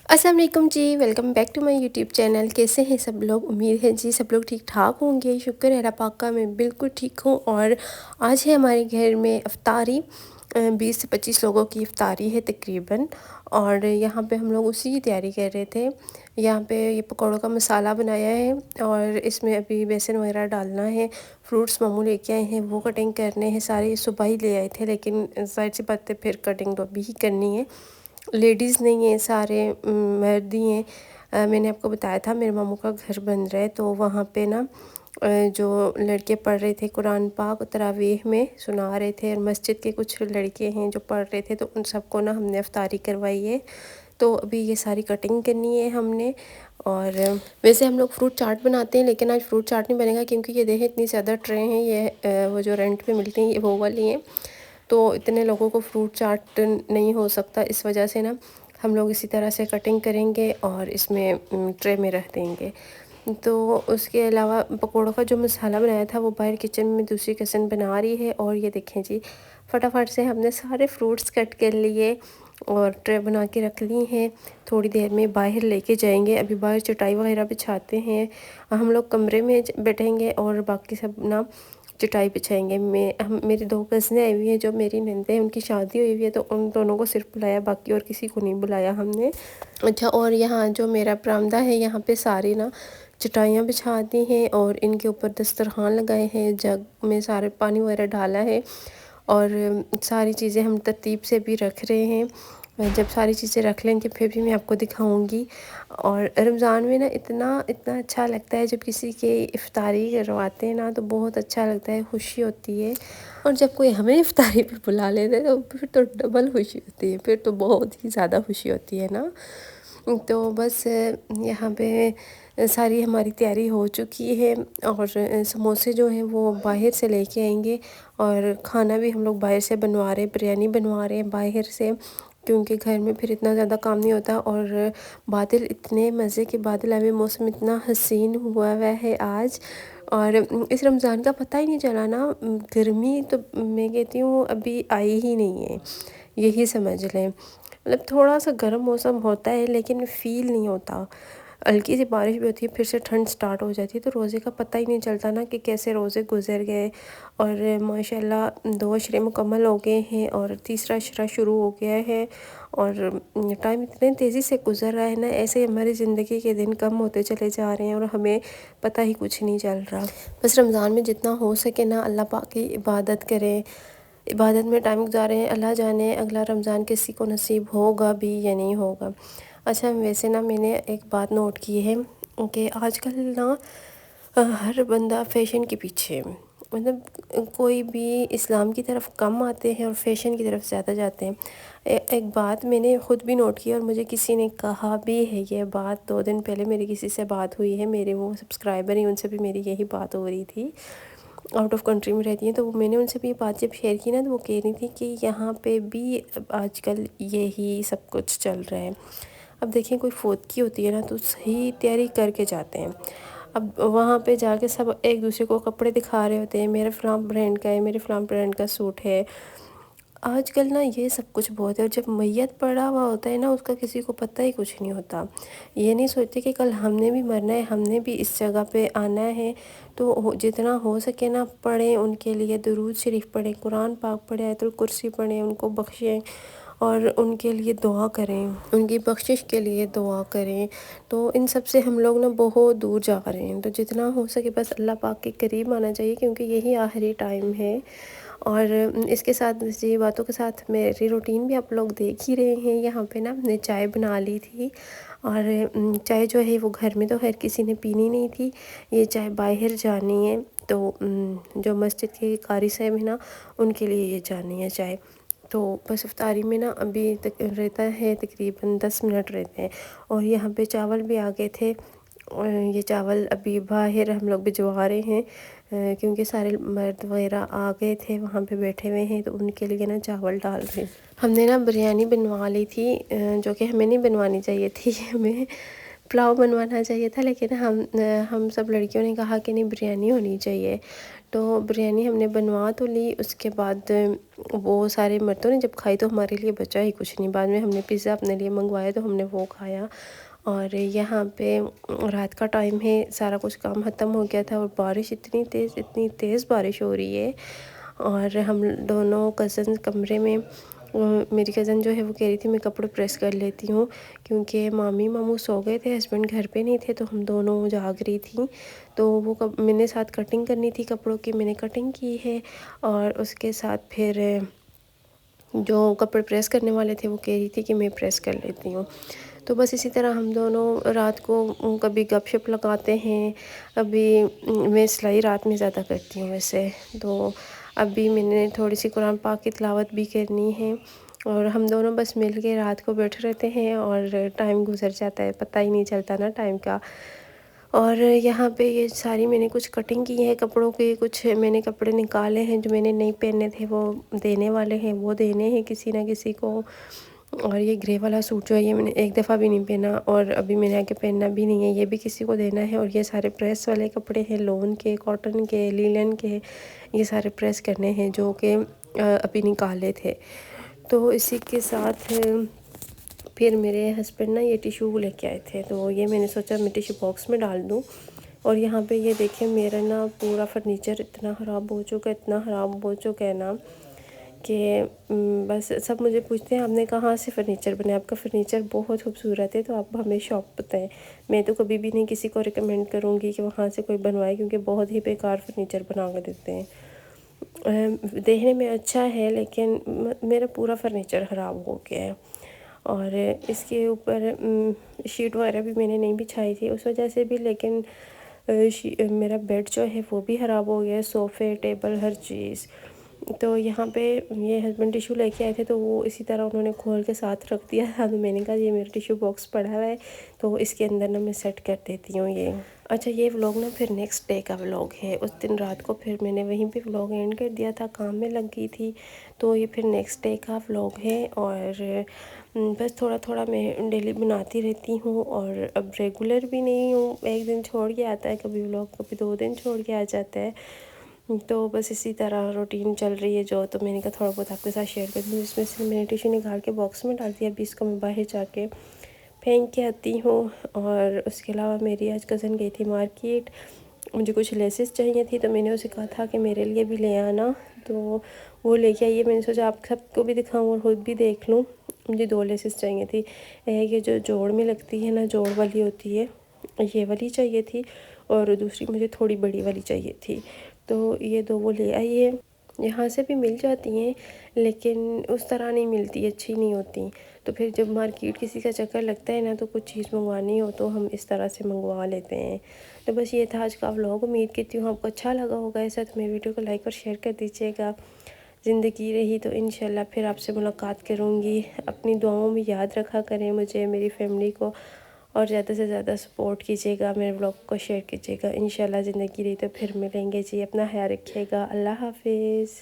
अस्सलाम वालेकुम जी, welcome back to my YouTube channel. कैसे हैं सब लोग? उम्मीद है जी सब लोग ठीक ठाक होंगे। शुक्र है अल्लाह पाक का, मैं बिल्कुल ठीक हूँ। और आज है हमारे घर में इफ्तारी, 20 से 25 लोगों की इफ्तारी है तकरीबन। और यहाँ पे हम लोग उसी की तैयारी कर रहे थे। यहाँ पे ये पकौड़ों का मसाला बनाया है और इसमें अभी बेसन वगैरह डालना है। फ्रूट्स मामू लेके आए हैं, वो कटिंग करने हैं। सारे सुबह ही ले आए थे, लेकिन जाहिर सी बात है फिर कटिंग तो अभी ही करनी है। लेडीज़ नहीं है, सारे मर्द ही हैं। मैंने आपको बताया था मेरे मामू का घर बन रहा है, तो वहाँ पे ना जो लड़के पढ़ रहे थे कुरान पाक तरावीह में सुना रहे थे, और मस्जिद के कुछ लड़के हैं जो पढ़ रहे थे, तो उन सबको ना हमने इफ्तारी करवाई है। तो अभी ये सारी कटिंग करनी है हमने। और वैसे हम लोग फ्रूट चाट बनाते हैं, लेकिन आज फ्रूट चाट नहीं बनेगा क्योंकि ये देखें इतनी ज़्यादा ट्रे हैं। ये वो जो रेंट पे मिलती हैं ये वो वाली हैं, तो इतने लोगों को फ्रूट चाट नहीं हो सकता। इस वजह से ना हम लोग इसी तरह से कटिंग करेंगे और इसमें ट्रे में रख देंगे। तो उसके अलावा पकौड़ों का जो मसाला बनाया था वो बाहर किचन में दूसरी कज़न बना रही है। और ये देखें जी, फटाफट से हमने सारे फ्रूट्स कट कर लिए और ट्रे बना के रख ली हैं। थोड़ी देर में बाहर लेके जाएंगे। अभी बाहर चटाई वगैरह बिछाते हैं, हम लोग कमरे में बैठेंगे और बाकी सब ना चटाई बिछाएंगे। मेरी 2 कज़नें आई हुई हैं जो मेरी नंदे हैं, उनकी शादी हुई हुई है, तो उन दोनों को सिर्फ बुलाया, बाकी और किसी को नहीं बुलाया हमने। अच्छा, और यहाँ जो मेरा बरामदा है यहाँ पे सारी ना चटाइयाँ बिछा दी हैं और इनके ऊपर दस्तरखान लगाए हैं। जग में सारे पानी वगैरह डाला है और सारी चीज़ें हम तरतीब से भी रख रहे हैं। जब सारी चीज़ें रख लेंगे फिर भी मैं आपको दिखाऊंगी। और रमज़ान में ना इतना इतना अच्छा लगता है जब किसी के इफ्तारी करवाते हैं ना, तो बहुत अच्छा लगता है, खुशी होती है। और जब कोई हमें इफ्तारी पे बुला लेते हैं तो फिर तो डबल खुशी होती है, फिर तो बहुत ही ज़्यादा खुशी होती है ना। तो बस यहाँ पे सारी हमारी तैयारी हो चुकी है। और समोसे जो हैं वो बाहर से लेके आएंगे, और खाना भी हम लोग बाहर से बनवा रहे हैं, बिरयानी बनवा रहे हैं बाहर से, क्योंकि घर में फिर इतना ज़्यादा काम नहीं होता। और बादल इतने मज़े के बादल आए, मौसम इतना हसीन हुआ है आज। और इस रमज़ान का पता ही नहीं चला ना। गर्मी तो मैं कहती हूँ अभी आई ही नहीं है, यही समझ लें। मतलब थोड़ा सा गर्म मौसम होता है लेकिन फ़ील नहीं होता। हल्की सी बारिश भी होती है, फिर से ठंड स्टार्ट हो जाती है, तो रोज़े का पता ही नहीं चलता ना कि कैसे रोज़े गुजर गए। और माशाल्लाह 2 अशरे मुकम्मल हो गए हैं और तीसरा अशरा शुरू हो गया है। और टाइम इतने तेज़ी से गुजर रहा है ना, ऐसे हमारी ज़िंदगी के दिन कम होते चले जा रहे हैं और हमें पता ही कुछ नहीं चल रहा। बस रमज़ान में जितना हो सके ना अल्लाह पाक की इबादत करें, इबादत में टाइम गुजारें। अल्लाह जाने अगला रमज़ान किसी को नसीब होगा भी या नहीं होगा। अच्छा, वैसे ना मैंने एक बात नोट की है कि आजकल ना हर बंदा फ़ैशन के पीछे है। मतलब कोई भी इस्लाम की तरफ कम आते हैं और फ़ैशन की तरफ ज़्यादा जाते हैं। एक बात मैंने ख़ुद भी नोट की और मुझे किसी ने कहा भी है ये बात। 2 दिन पहले मेरी किसी से बात हुई है, मेरे वो सब्सक्राइबर हैं, उनसे भी मेरी यही बात हो रही थी। आउट ऑफ कंट्री में रहती हैं, तो मैंने उनसे भी ये बात जब शेयर की ना, तो वो कह रही थी कि यहाँ पे भी आजकल यही सब कुछ चल रहा है। अब देखिए, कोई फोतकी होती है ना तो सही तैयारी करके जाते हैं। अब वहाँ पे जाके सब एक दूसरे को कपड़े दिखा रहे होते हैं, मेरे फ़लाँ ब्रांड का है, मेरे फ़लाँ ब्रांड का सूट है। आजकल ना ये सब कुछ बहुत है, और जब मैयत पड़ा हुआ होता है ना उसका किसी को पता ही कुछ नहीं होता। ये नहीं सोचते कि कल हमने भी मरना है, हमने भी इस जगह पे आना है। तो जितना हो सके ना पढ़ें उनके लिए, दुरूद शरीफ पढ़ें, कुरान पाक पढ़ें, आयतुल कुर्सी पढ़ें, उनको बख्शें और उनके लिए दुआ करें, उनकी बख्शिश के लिए दुआ करें। तो इन सब से हम लोग ना बहुत दूर जा रहे हैं, तो जितना हो सके बस अल्लाह पाक के करीब आना चाहिए, क्योंकि यही आखिरी टाइम है। और इसके साथ ये बातों के साथ मेरी रूटीन भी आप लोग देख ही रहे हैं। यहाँ पे ना हमने चाय बना ली थी, और चाय जो है वो घर में तो खैर किसी ने पीनी नहीं थी, ये चाय बाहर जानी है। तो जो मस्जिद के कारी साहब हैं ना, उनके लिए ये जानी है चाय। तो बस इफ्तारी में ना अभी तक रहता है तकरीबन 10 मिनट रहते हैं। और यहाँ पे चावल भी आ गए थे, और ये चावल अभी बाहर हम लोग भिजवा रहे हैं, क्योंकि सारे मर्द वगैरह आ गए थे, वहाँ पे बैठे हुए हैं, तो उनके लिए ना चावल डाल रहे हैं। हमने ना बिरयानी बनवा ली थी, जो कि हमें नहीं बनवानी चाहिए थी, हमें पुलाव बनवाना चाहिए था, लेकिन हम सब लड़कियों ने कहा कि नहीं बिरयानी होनी चाहिए। تو بریانی ہم نے بنوا تو لی، اس کے بعد وہ سارے مردوں نے جب کھائی تو ہمارے لیے بچا ہی کچھ نہیں۔ بعد میں ہم نے پیزا اپنے لیے منگوایا تو ہم نے وہ کھایا۔ اور یہاں پہ رات کا ٹائم ہے، سارا کچھ کام ختم ہو گیا تھا اور بارش اتنی تیز بارش ہو رہی ہے۔ اور ہم دونوں کزن کمرے میں، میری کزن جو ہے وہ کہہ رہی تھی میں کپڑے پریس کر لیتی ہوں، کیونکہ مامی ماموں سو گئے تھے، ہسبینڈ گھر پہ نہیں تھے، تو ہم دونوں جاگ رہی تھیں۔ تو وہ میں نے ساتھ کٹنگ کرنی تھی کپڑوں کی، میں نے کٹنگ کی ہے، اور اس کے ساتھ پھر جو کپڑے پریس کرنے والے تھے وہ کہہ رہی تھی کہ میں پریس کر لیتی ہوں۔ تو بس اسی طرح ہم دونوں رات کو کبھی گپ شپ لگاتے ہیں، کبھی میں سلائی رات میں زیادہ کرتی ہوں ویسے، تو ابھی میں نے تھوڑی سی قرآن پاک کی تلاوت بھی کرنی ہے، اور ہم دونوں بس مل کے رات کو بیٹھے رہتے ہیں اور ٹائم گزر جاتا ہے، پتہ ہی نہیں چلتا نا ٹائم کا۔ اور یہاں پہ یہ ساری میں نے کچھ کٹنگ کی ہے کپڑوں کے، کچھ میں نے کپڑے نکالے ہیں جو میں نے نہیں پہنے تھے، وہ دینے والے ہیں، وہ دینے ہیں کسی نہ کسی کو۔ اور یہ گرے والا سوٹ جو ہے یہ میں نے ایک دفعہ بھی نہیں پہنا، اور ابھی میں نے آگے پہننا بھی نہیں ہے، یہ بھی کسی کو دینا ہے۔ اور یہ سارے پریس والے کپڑے ہیں، لون کے، کاٹن کے، لینن کے، یہ سارے پریس کرنے ہیں جو کہ ابھی نکالے تھے۔ تو اسی کے ساتھ پھر میرے ہسبینڈ نا یہ ٹیشو لے کے آئے تھے، تو یہ میں نے سوچا میں ٹیشو باکس میں ڈال دوں۔ اور یہاں پہ یہ دیکھیں میرا نا پورا فرنیچر اتنا خراب ہو چکا ہے نا کہ بس سب مجھے پوچھتے ہیں آپ نے کہاں سے فرنیچر بنایا، آپ کا فرنیچر بہت خوبصورت ہے، تو آپ ہمیں شاپ بتائیں۔ میں تو کبھی بھی نہیں کسی کو ریکمینڈ کروں گی کہ وہاں سے کوئی بنوائے، کیونکہ بہت ہی بیکار فرنیچر بنا کے دیتے ہیں۔ دیکھنے میں اچھا ہے لیکن میرا پورا فرنیچر خراب ہو گیا ہے، اور اس کے اوپر شیٹ وغیرہ بھی میں نے نہیں بچھائی تھی اس وجہ سے بھی، لیکن میرا بیڈ جو ہے وہ بھی خراب ہو گیا ہے، صوفے، ٹیبل، ہر چیز۔ تو یہاں پہ یہ ہسبینڈ ٹیشو لے کے آئے تھے تو وہ اسی طرح انہوں نے کھول کے ساتھ رکھ دیا تھا، تو میں نے کہا یہ میرا ٹیشو باکس پڑا ہوا ہے تو اس کے اندر نا میں سیٹ کر دیتی ہوں یہ۔ اچھا یہ ولاگ نا پھر نیکسٹ ڈے کا ولاگ ہے، اس دن رات کو پھر میں نے وہیں پہ ولاگ اینڈ کر دیا تھا، کام میں لگ گئی تھی، تو یہ پھر نیکسٹ ڈے کا ولاگ ہے۔ اور بس تھوڑا تھوڑا میں ڈیلی بناتی رہتی ہوں، اور اب ریگولر بھی نہیں ہوں، ایک دن چھوڑ کے آتا ہے کبھی ولاگ، کبھی 2 دن چھوڑ کے آ جاتا ہے، تو بس اسی طرح روٹین چل رہی ہے جو، تو میں نے کہا تھوڑا بہت آپ کے ساتھ شیئر کر دوں۔ اس میں سے میں نے ٹیشو نکال کے باکس میں ڈال دیا، ابھی اس کو میں باہر جا کے پھینک کے آتی ہوں۔ اور اس کے علاوہ میری آج کزن گئی تھی مارکیٹ، مجھے کچھ لیسز چاہیے تھی تو میں نے اسے کہا تھا کہ میرے لیے بھی لے آنا، تو وہ لے کے آئی ہے۔ میں نے سوچا آپ سب کو بھی دکھاؤں اور خود بھی دیکھ لوں۔ مجھے 2 لیسز چاہیے تھی، ایک یہ جو جوڑ میں لگتی ہے نا، جوڑ والی ہوتی ہے، یہ والی چاہیے تھی، اور دوسری مجھے تھوڑی بڑی والی چاہیے تھی، تو یہ 2 وہ لے آئی ہے۔ یہاں سے بھی مل جاتی ہیں لیکن اس طرح نہیں ملتی، اچھی نہیں ہوتی، تو پھر جب مارکیٹ کسی کا چکر لگتا ہے نا تو کچھ چیز منگوانی ہو تو ہم اس طرح سے منگوا لیتے ہیں۔ تو بس یہ تھا آج کا ولاگ، امید کرتی ہوں آپ کو اچھا لگا ہوگا، ایسا تو میری ویڈیو کو لائک اور شیئر کر دیجیے گا۔ زندگی رہی تو انشاءاللہ پھر آپ سے ملاقات کروں گی، اپنی دعاؤں میں یاد رکھا کریں مجھے، میری فیملی کو، اور زیادہ سے زیادہ سپورٹ کیجیے گا، میرے ولاگ کو شیئر کیجیے گا۔ انشاءاللہ زندگی رہی تو پھر ملیں گے جی، اپنا خیال رکھیے گا، اللہ حافظ۔